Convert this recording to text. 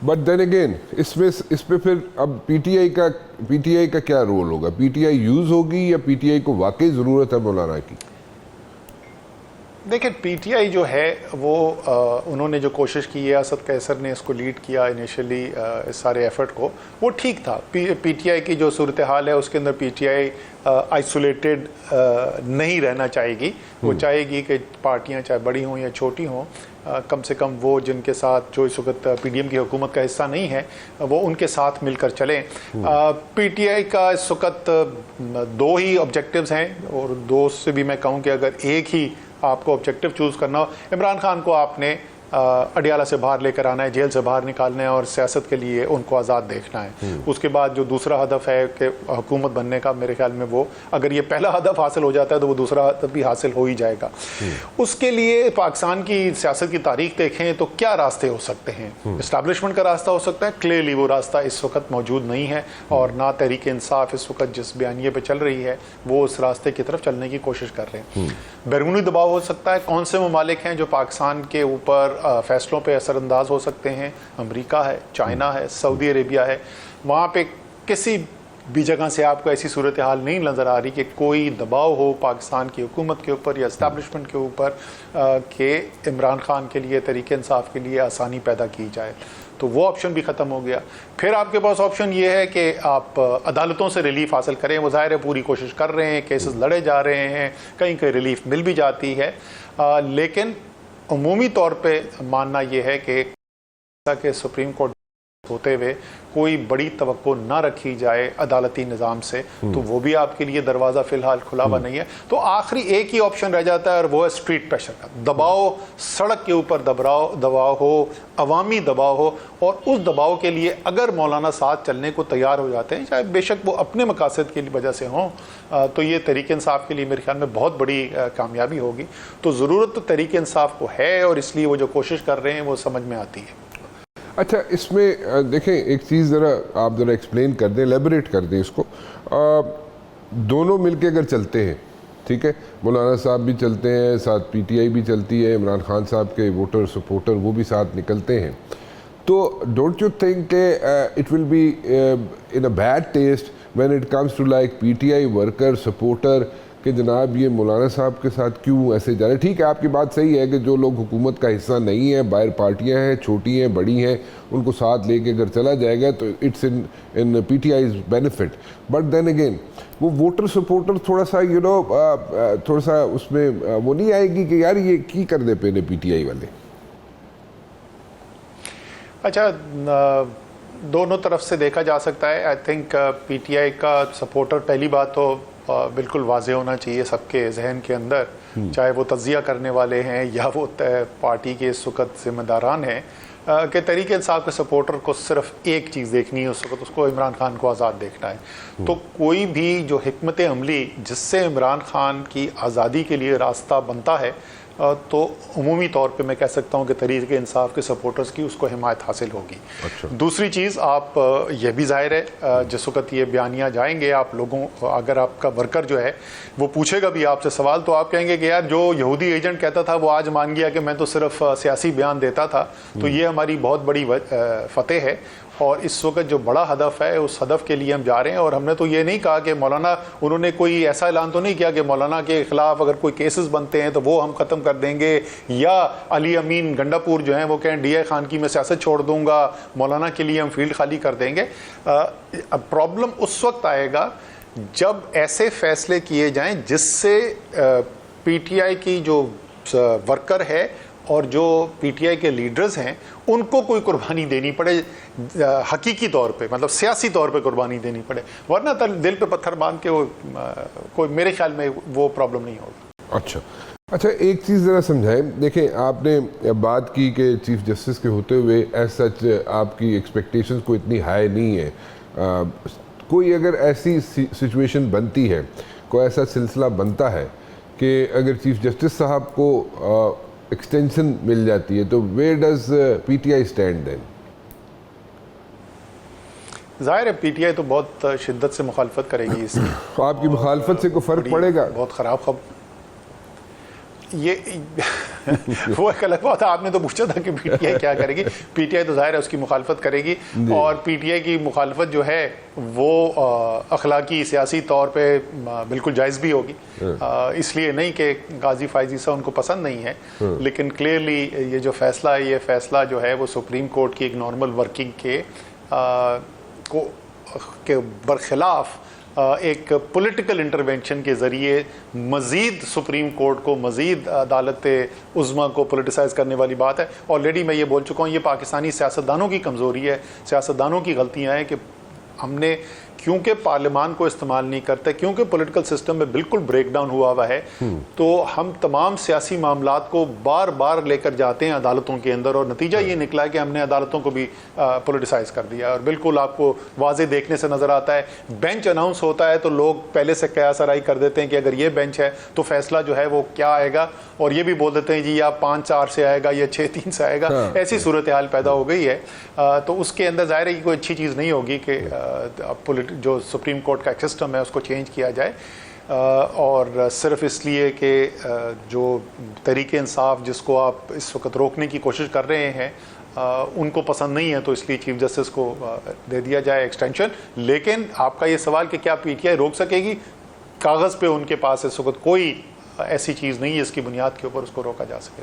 But then again इस पे फिर अब पीटीआई का क्या रोल होगा? पीटीआई यूज होगी या पीटीआई को वाकई ज़रूरत है मौलाना की? देखिए, पीटीआई जो है वो उन्होंने जो कोशिश की है, असद कैसर ने इसको लीड किया इनिशियली इस सारे एफर्ट को, वो ठीक था। पीटीआई की जो सूरत हाल है उसके अंदर पीटीआई आइसोलेटेड नहीं रहना चाहेगी। वो चाहेगी कि पार्टियां चाहे बड़ी हों या छोटी हों, कम से कम वो जिनके साथ जो इस वक्त पीडीएम की हुकूमत का हिस्सा नहीं है वो उनके साथ मिलकर चलें। पीटीआई का इस वक्त दो ही ऑब्जेक्टिव्स हैं, और दो से भी मैं कहूँ कि अगर एक ही आपको ऑब्जेक्टिव चूज करना हो, इमरान खान को आपने अडियाला से बाहर लेकर आना है, जेल से बाहर निकालना है और सियासत के लिए उनको आज़ाद देखना है। उसके बाद जो दूसरा हदफ है कि हुकूमत बनने का, मेरे ख्याल में वो अगर ये पहला हदफ हासिल हो जाता है तो वो दूसरा हदफ भी हासिल हो ही जाएगा। उसके लिए पाकिस्तान की सियासत की तारीख देखें तो क्या रास्ते हो सकते हैं? इस्टेब्लिशमेंट का रास्ता हो सकता है, क्लियरली वो रास्ता इस वक्त मौजूद नहीं है, और ना तहरीक इंसाफ इस वक्त जिस बयानिए पर चल रही है वो उस रास्ते की तरफ चलने की कोशिश कर रहे हैं। बैरूनी दबाव हो सकता है। कौन से ममालिक हैं जो पाकिस्तान के ऊपर फैसलों पे असरअंदाज हो सकते हैं? अमेरिका है, चाइना है, सऊदी अरेबिया है। वहाँ पे किसी भी जगह से आपको ऐसी सूरत हाल नहीं नज़र आ रही कि कोई दबाव हो पाकिस्तान की हुकूमत के ऊपर या इस्टेब्लिशमेंट के ऊपर कि इमरान खान के लिए, तहरीक इंसाफ के लिए आसानी पैदा की जाए। तो वो ऑप्शन भी ख़त्म हो गया। फिर आपके पास ऑप्शन ये है कि आप अदालतों से रिलीफ हासिल करें। वो ज़ाहिर है पूरी कोशिश कर रहे हैं, केसेस लड़े जा रहे हैं, कहीं कहीं रिलीफ मिल भी जाती है, लेकिन उमूमी तौर पे मानना यह है कि सुप्रीम कोर्ट होते हुए कोई बड़ी तवक्को ना रखी जाए अदालती निज़ाम से, तो वो भी आपके लिए दरवाज़ा फ़िलहाल खुला हुआ नहीं है। तो आखिरी एक ही ऑप्शन रह जाता है और वो है स्ट्रीट प्रेशर का दबाव। सड़क के ऊपर दबाव हो, अवामी दबाव हो, और उस दबाव के लिए अगर मौलाना साथ चलने को तैयार हो जाते हैं, चाहे बेशक वो अपने मकासद की वजह से हों, तो ये तहरीक इंसाफ के लिए मेरे ख्याल में बहुत बड़ी कामयाबी होगी। तो ज़रूरत तो तहरीक इंसाफ को है, और इसलिए वो जो कोशिश कर रहे हैं वो समझ में आती है। अच्छा, इसमें देखें एक चीज़ ज़रा आप ज़रा एक्सप्लेन कर दें, एलेबोरेट कर दें इसको। दोनों मिलके अगर चलते हैं, ठीक है, मौलाना साहब भी चलते हैं, साथ पीटीआई भी चलती है, इमरान खान साहब के वोटर सपोर्टर वो भी साथ निकलते हैं, तो don't you think it will be in a bad taste when it comes to like PTI worker supporter कि जनाब ये मौलाना साहब के साथ क्यों ऐसे जा रहे हैं? ठीक है, आपकी बात सही है कि जो लोग हुकूमत का हिस्सा नहीं है, बाहर पार्टियां हैं, छोटी हैं, बड़ी हैं, उनको साथ लेके अगर चला जाएगा तो it's in PTI's benefit. But then again वो वोटर सपोर्टर थोड़ा सा थोड़ा सा उसमें वो नहीं आएगी कि यार ये की कर दे पे पीटीआई वाले। अच्छा, दोनों तरफ से देखा जा सकता है। आई थिंक पीटीआई का सपोर्टर पहली बात तो बिल्कुल वाज़ेह होना चाहिए सबके जहन के अंदर, चाहे वो तज़िया करने वाले हैं या वो पार्टी के इस वक्त जिम्मेदारान हैं, कि तहरीक इंसाफ के सपोर्टर को सिर्फ एक चीज़ देखनी है उस वक्त, उसको इमरान खान को आज़ाद देखना है। तो कोई भी जो हिकमत अमली जिससे इमरान खान की आज़ादी के लिए रास्ता बनता है, तो उमूमी तौर पे मैं कह सकता हूँ कि तहरीक इंसाफ के सपोर्टर्स की उसको हिमायत हासिल होगी। अच्छा। दूसरी चीज़, आप ये भी ज़ाहिर है जिस वक्त ये बयानियाँ जाएंगे, आप लोगों, अगर आपका वर्कर जो है वो पूछेगा भी आपसे सवाल, तो आप कहेंगे कि यार जो यहूदी एजेंट कहता था वो आज मान गया कि मैं तो सिर्फ सियासी बयान देता था। तो ये हमारी बहुत बड़ी फतेह है, और इस वक्त जो बड़ा हदफ है उस हदफ के लिए हम जा रहे हैं। और हमने तो ये नहीं कहा कि मौलाना, उन्होंने कोई ऐसा ऐलान तो नहीं किया कि मौलाना के खिलाफ अगर कोई केसेस बनते हैं तो वो हम ख़त्म कर देंगे, या अली अमीन गंडापुर जो हैं वो कहें DI खान की मैं सियासत छोड़ दूंगा, मौलाना के लिए हम फील्ड खाली कर देंगे। अब प्रॉब्लम उस वक्त आएगा जब ऐसे फैसले किए जाएं जिससे PTI की जो वर्कर है और जो PTI के लीडर्स हैं उनको कोई कुर्बानी देनी पड़े, हकीकी तौर पे, मतलब सियासी तौर पे कुर्बानी देनी पड़े, वरना दिल पे पत्थर बांध के वो कोई, मेरे ख्याल में वो प्रॉब्लम नहीं होगी। अच्छा, एक चीज़ ज़रा समझाएं। देखें, आपने बात की कि चीफ जस्टिस के होते हुए एज सच आपकी एक्सपेक्टेशंस को इतनी हाई नहीं है। कोई अगर ऐसी सिचुएशन बनती है, कोई ऐसा सिलसिला बनता है कि अगर चीफ जस्टिस साहब को एक्सटेंशन मिल जाती है, तो where does PTI stand then? ज़ाहिर है PTI तो बहुत शिद्दत से मुखालफत करेगी इसकी। आपकी मुखालफत से कोई फ़र्क पड़ेगा? बहुत ख़राब खबर ये वो एक अलग बात है। आपने तो पूछा था कि पीटीआई क्या करेगी। पीटीआई तो जाहिर है उसकी मुखालफत करेगी, और पीटीआई की मुखालफत जो है वो अखलाकी सियासी तौर पे बिल्कुल जायज़ भी होगी। इसलिए नहीं कि गाजी फायजी सा उनको पसंद नहीं है, लेकिन क्लियरली ये जो फैसला है, ये फैसला जो है वो सुप्रीम कोर्ट की एक नॉर्मल वर्किंग के बरखिलाफ एक पॉलिटिकल इंटरवेंशन के ज़रिए मज़ीद सुप्रीम कोर्ट को, मज़ीद अदालत उज़्मा को पोलिटिसाइज़ करने वाली बात है। ऑलरेडी मैं ये बोल चुका हूँ, ये पाकिस्तानी सियासतदानों की कमज़ोरी है, सियासतदानों की गलतियाँ हैं कि हमने क्योंकि पार्लियामान को इस्तेमाल नहीं करते, क्योंकि पॉलिटिकल सिस्टम में बिल्कुल ब्रेकडाउन हुआ हुआ है, तो हम तमाम सियासी मामलात को बार बार लेकर जाते हैं अदालतों के अंदर, और नतीजा ये निकला है कि हमने अदालतों को भी पॉलिटिसाइज कर दिया। और बिल्कुल आपको वाजे देखने से नज़र आता है, बेंच अनाउंस होता है तो लोग पहले से कयास आराई कर देते हैं कि अगर ये बेंच है तो फैसला जो है वो क्या आएगा, और ये भी बोल देते हैं जी या 5-4 से आएगा या 6-3 से आएगा। ऐसी सूरत हाल पैदा हो गई है। तो उसके अंदर ज़ाहिर है कि कोई अच्छी चीज़ नहीं होगी कि जो सुप्रीम कोर्ट का एक सिस्टम है उसको चेंज किया जाए, और सिर्फ इसलिए कि जो तरीके इंसाफ जिसको आप इस वक्त रोकने की कोशिश कर रहे हैं उनको पसंद नहीं है, तो इसलिए चीफ जस्टिस को दे दिया जाए एक्सटेंशन। लेकिन आपका ये सवाल कि क्या पीटीआई रोक सकेगी, कागज़ पे उनके पास इस वक्त कोई ऐसी चीज़ नहीं है इसकी बुनियाद के ऊपर उसको रोका जा सके।